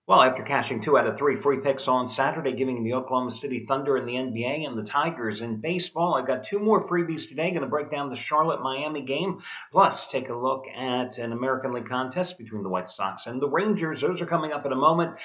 Well, after cashing 2 out of 3 free picks on Saturday, giving the Oklahoma City Thunder in the NBA and the Tigers in baseball, I've got 2 more freebies today. Going to break down the Charlotte-Miami game, plus take a look at an American League contest between the White Sox and the Rangers. Those are coming up in a moment.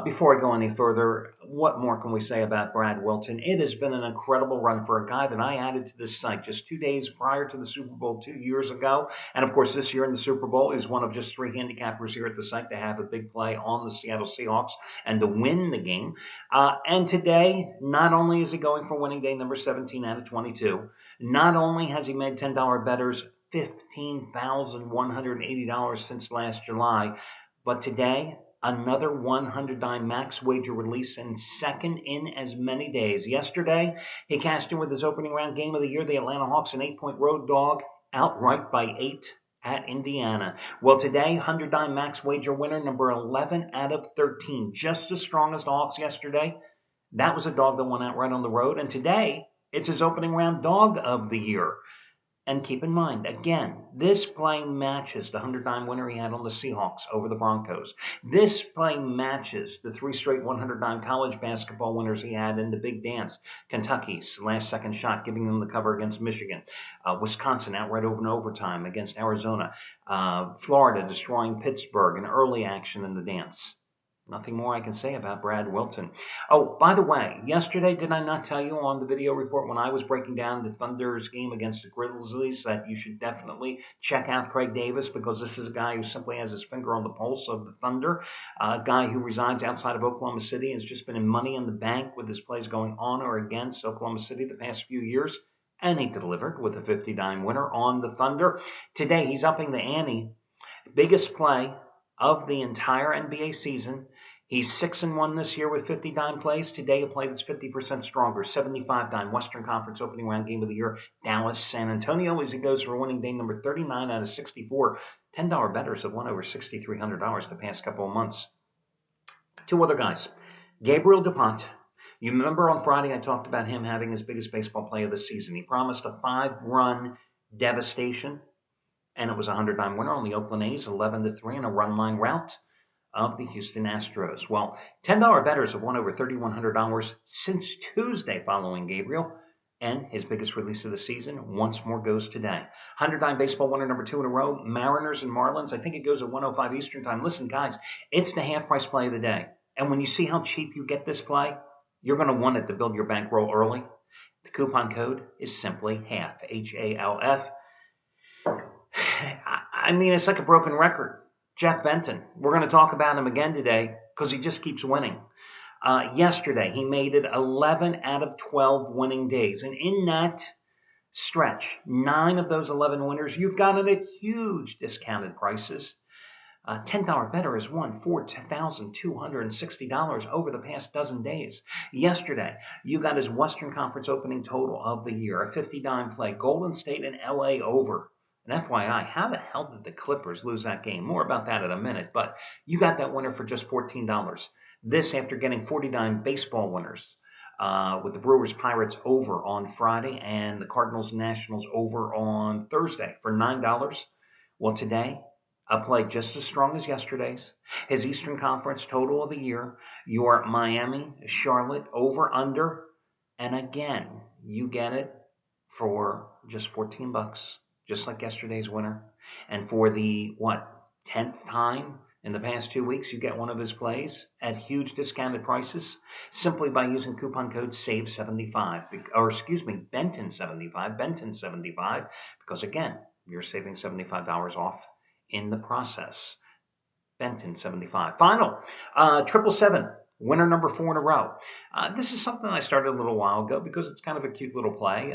Before I go any further, what more can we say about Brad Wilton? It has been an incredible run for a guy that I added to this site just 2 days prior to the Super Bowl 2 years ago. And of course, this year in the Super Bowl, he's one of just 3 handicappers here at the site to have a big play on the Seattle Seahawks and to win the game. And today, not only is he going for winning day number 17 out of 22, not only has he made $10 bettors $15,180 since last July, but today, another 100 dime max wager release and second in as many days. Yesterday, he cashed in with his opening round game of the year, the Atlanta Hawks, an 8-point road dog, outright by 8 at Indiana. Well, today, 100 dime max wager winner number 11 out of 13. Just as strong as the Hawks yesterday. That was a dog that won outright on the road. And today, it's his opening round dog of the year. And keep in mind, again, this play matches the 100 dime winner he had on the Seahawks over the Broncos. This play matches the 3 straight 100 dime college basketball winners he had in the Big Dance. Kentucky's last second shot, giving them the cover against Michigan. Wisconsin outright over in overtime against Arizona. Florida destroying Pittsburgh in early action in the dance. Nothing more I can say about Brad Wilton. Oh, by the way, yesterday, did I not tell you on the video report when I was breaking down the Thunder's game against the Grizzlies that you should definitely check out Craig Davis, because this is a guy who simply has his finger on the pulse of the Thunder, a guy who resides outside of Oklahoma City and has just been in Money in the Bank with his plays going on or against Oklahoma City the past few years, and he delivered with a 50 dime winner on the Thunder. Today, he's upping the ante. Biggest play of the entire NBA season. He's 6-1 this year with 50 dime plays. Today, a play that's 50% stronger. 75 dime Western Conference opening round game of the year. Dallas, San Antonio, as he goes for winning day number 39 out of 64. $10 bettors have won over $6,300 the past couple of months. 2 other guys. Gabriel DuPont. You remember on Friday I talked about him having his biggest baseball play of the season. He promised a 5-run devastation, and it was a 100 dime winner on the Oakland A's, 11-3 in a run line rout of the Houston Astros. Well, $10 bettors have won over $3,100 since Tuesday following Gabriel, and his biggest release of the season once more goes today. 100 dime baseball winner number 2 in a row, Mariners and Marlins. I think it goes at 1:05 Eastern time. Listen, guys, it's the half price play of the day. And when you see how cheap you get this play, you're going to want it to build your bankroll early. The coupon code is simply HALF, HALF. I mean, it's like a broken record. Jeff Benton, we're going to talk about him again today because he just keeps winning. Yesterday, he made it 11 out of 12 winning days. And in that stretch, 9 of those 11 winners, you've gotten at huge discounted prices. $10 better has won $4,260 over the past dozen days. Yesterday, you got his Western Conference opening total of the year, a 50 dime play, Golden State and LA over. And FYI, how the hell did the Clippers lose that game? More about that in a minute, but you got that winner for just $14. This after getting 40 dime baseball winners with the Brewers Pirates over on Friday and the Cardinals Nationals over on Thursday for $9. Well, today, a play just as strong as yesterday's. His Eastern Conference total of the year, your Miami, Charlotte over under, and again, you get it for just $14. Just like yesterday's winner. And for the, 10th time in the past 2 weeks, you get one of his plays at huge discounted prices simply by using coupon code SAVE75, Benton75, because again, you're saving $75 off in the process. Benton75. Final, 777. Winner number 4 in a row. This is something I started a little while ago because it's kind of a cute little play.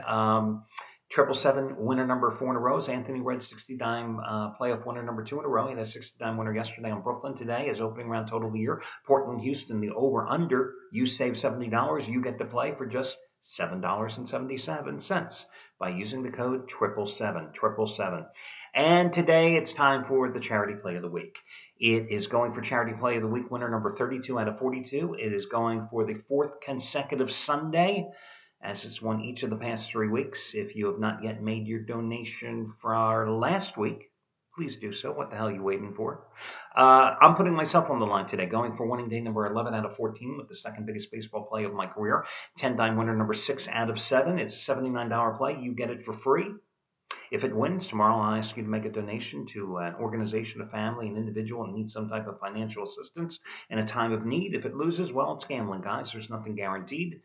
777 winner number 4 in a row is Anthony Red, 60 dime playoff winner number 2 in a row. He had a 60 dime winner yesterday on Brooklyn. Today, his opening round total of the year. Portland, Houston, the over under. You save $70. You get to play for just $7.77 by using the code 777. And today it's time for the charity play of the week. It is going for charity play of the week winner number 32 out of 42. It is going for the 4th consecutive Sunday, as it's won each of the past 3 weeks. If you have not yet made your donation for last week, please do so. What the hell are you waiting for? I'm putting myself on the line today, going for winning day number 11 out of 14 with the second biggest baseball play of my career. 10-dime winner number 6 out of 7. It's a $79 play. You get it for free. If it wins, tomorrow I'll ask you to make a donation to an organization, a family, an individual that needs some type of financial assistance in a time of need. If it loses, well, it's gambling, guys. There's nothing guaranteed.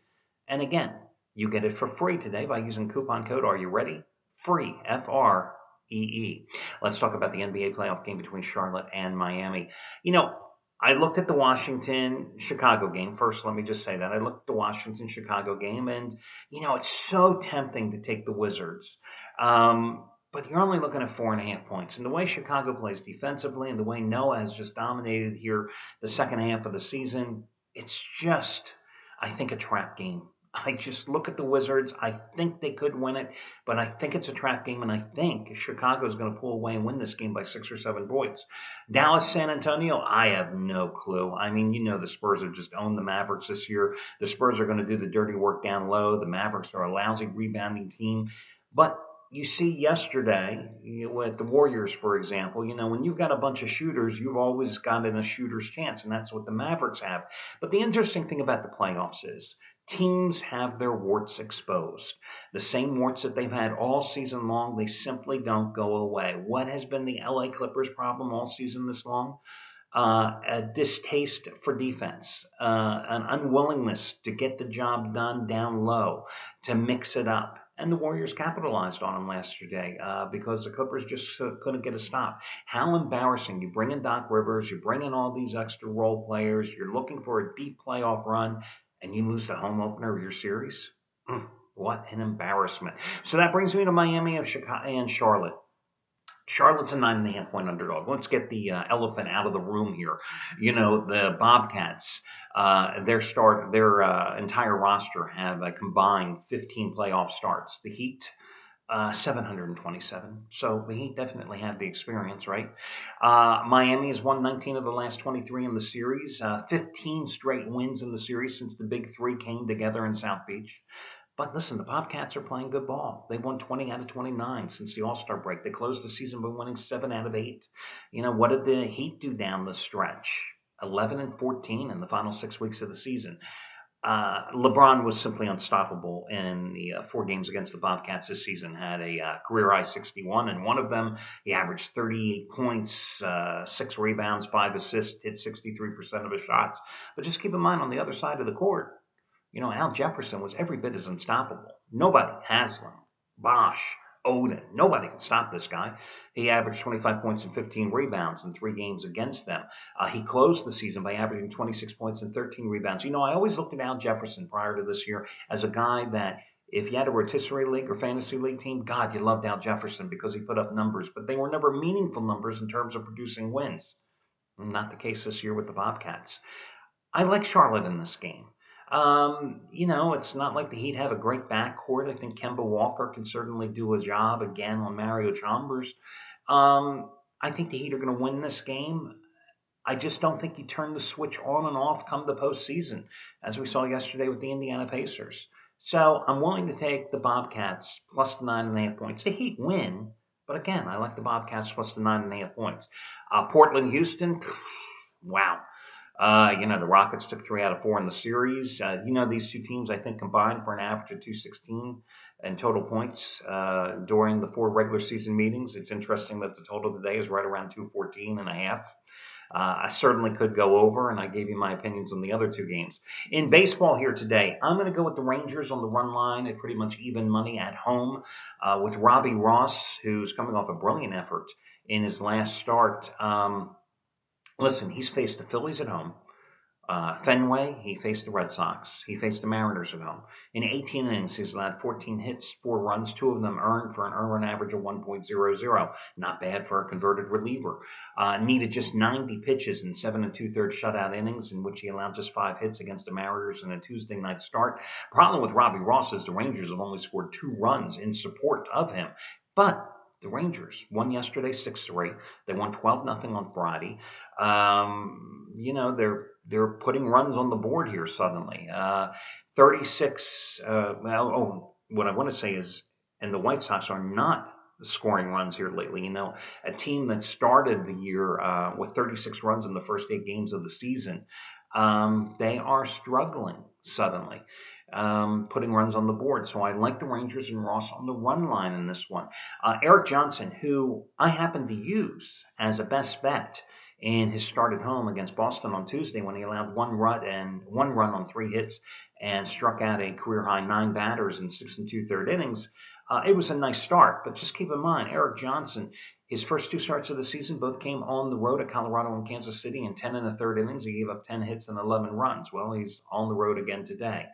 And again, you get it for free today by using coupon code, are you ready? Free, FREE. Let's talk about the NBA playoff game between Charlotte and Miami. I looked at the Washington-Chicago game. First, let me just say that. I looked at the Washington-Chicago game, and, it's so tempting to take the Wizards. But you're only looking at 4.5 points. And the way Chicago plays defensively and the way Noah has just dominated here the second half of the season, it's just, I think, a trap game. I just look at the Wizards. I think they could win it, but I think it's a trap game, and I think Chicago is going to pull away and win this game by 6 or 7 points. Dallas, San Antonio, I have no clue. I mean, the Spurs have just owned the Mavericks this year. The Spurs are going to do the dirty work down low. The Mavericks are a lousy rebounding team. But you see yesterday with the Warriors, for example, when you've got a bunch of shooters, you've always gotten a shooter's chance, and that's what the Mavericks have. But the interesting thing about the playoffs is teams have their warts exposed. The same warts that they've had all season long, they simply don't go away. What has been the LA Clippers' problem all season this long? A distaste for defense, an unwillingness to get the job done down low, to mix it up. And the Warriors capitalized on them yesterday because the Clippers just couldn't get a stop. How embarrassing. You bring in Doc Rivers, you bring in all these extra role players, you're looking for a deep playoff run, and you lose the home opener of your series? What an embarrassment. So that brings me to Miami of Chicago and Charlotte. Charlotte's a 9.5 point underdog. Let's get the elephant out of the room here. The Bobcats, their entire roster have a combined 15 playoff starts. The Heat, 727. So the Heat definitely have the experience, right? Miami has won 19 of the last 23 in the series, 15 straight wins in the series since the Big Three came together in South Beach. But listen, the Bobcats are playing good ball. They've won 20 out of 29 since the All-Star break. They closed the season by winning 7 out of 8. What did the Heat do down the stretch? 11 and 14 in the final 6 weeks of the season. LeBron was simply unstoppable in the 4 games against the Bobcats this season. Had a career-high 61 in one of them. He averaged 38 points, 6 rebounds, 5 assists, hit 63% of his shots. But just keep in mind, on the other side of the court, Al Jefferson was every bit as unstoppable. Nobody, Haslam, Bosch, Odin, nobody can stop this guy. He averaged 25 points and 15 rebounds in 3 games against them. He closed the season by averaging 26 points and 13 rebounds. I always looked at Al Jefferson prior to this year as a guy that if you had a rotisserie league or fantasy league team, God, you loved Al Jefferson because he put up numbers, but they were never meaningful numbers in terms of producing wins. Not the case this year with the Bobcats. I like Charlotte in this game. It's not like the Heat have a great backcourt. I think Kemba Walker can certainly do a job again on Mario Chalmers. I think the Heat are going to win this game. I just don't think you turn the switch on and off come the postseason, as we saw yesterday with the Indiana Pacers. So I'm willing to take the Bobcats plus the 9.5 points. The Heat win, but again, I like the Bobcats plus the 9.5 points. Portland, Houston, wow. The Rockets took 3 out of 4 in the series. These two teams, I think, combined for an average of 216 in total points during the 4 regular season meetings. It's interesting that the total today is right around 214 and a half. I certainly could go over, and I gave you my opinions on the other 2 games. In baseball here today, I'm going to go with the Rangers on the run line at pretty much even money at home with Robbie Ross, who's coming off a brilliant effort in his last start. Listen, he's faced the Phillies at home. Fenway, he faced the Red Sox. He faced the Mariners at home. In 18 innings, he's allowed 14 hits, 4 runs, 2 of them earned for an earned run average of 1.00. Not bad for a converted reliever. Needed just 90 pitches in 7 2/3 shutout innings, in which he allowed just 5 hits against the Mariners in a Tuesday night start. Problem with Robbie Ross is the Rangers have only scored 2 runs in support of him. But the Rangers won yesterday 6-3. They won 12-0 on Friday. They're putting runs on the board here suddenly. 36. What I want to say is, and the White Sox are not scoring runs here lately. You know, a team that started the year with 36 runs in the first 8 games of the season, they are struggling suddenly, putting runs on the board. So I like the Rangers and Ross on the run line in this one. Eric Johnson, who I happen to use as a best bet in his start at home against Boston on Tuesday when he allowed one run on 3 hits and struck out a career high 9 batters in 6 and 2/3 innings. It was a nice start, but just keep in mind, Eric Johnson, his first 2 starts of the season both came on the road at Colorado and Kansas City in 10 and 1/3 innings. He gave up 10 hits and 11 runs. Well, he's on the road again today.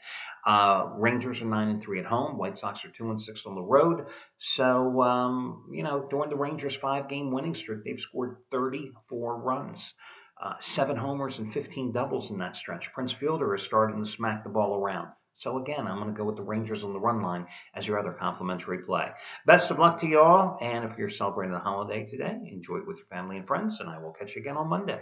Rangers are 9-3 at home. White Sox are 2-6 on the road. So, during the Rangers' 5-game winning streak, they've scored 34 runs. 7 homers and 15 doubles in that stretch. Prince Fielder is starting to smack the ball around. So again, I'm going to go with the Rangers on the run line as your other complimentary play. Best of luck to you all, and if you're celebrating the holiday today, enjoy it with your family and friends, and I will catch you again on Monday.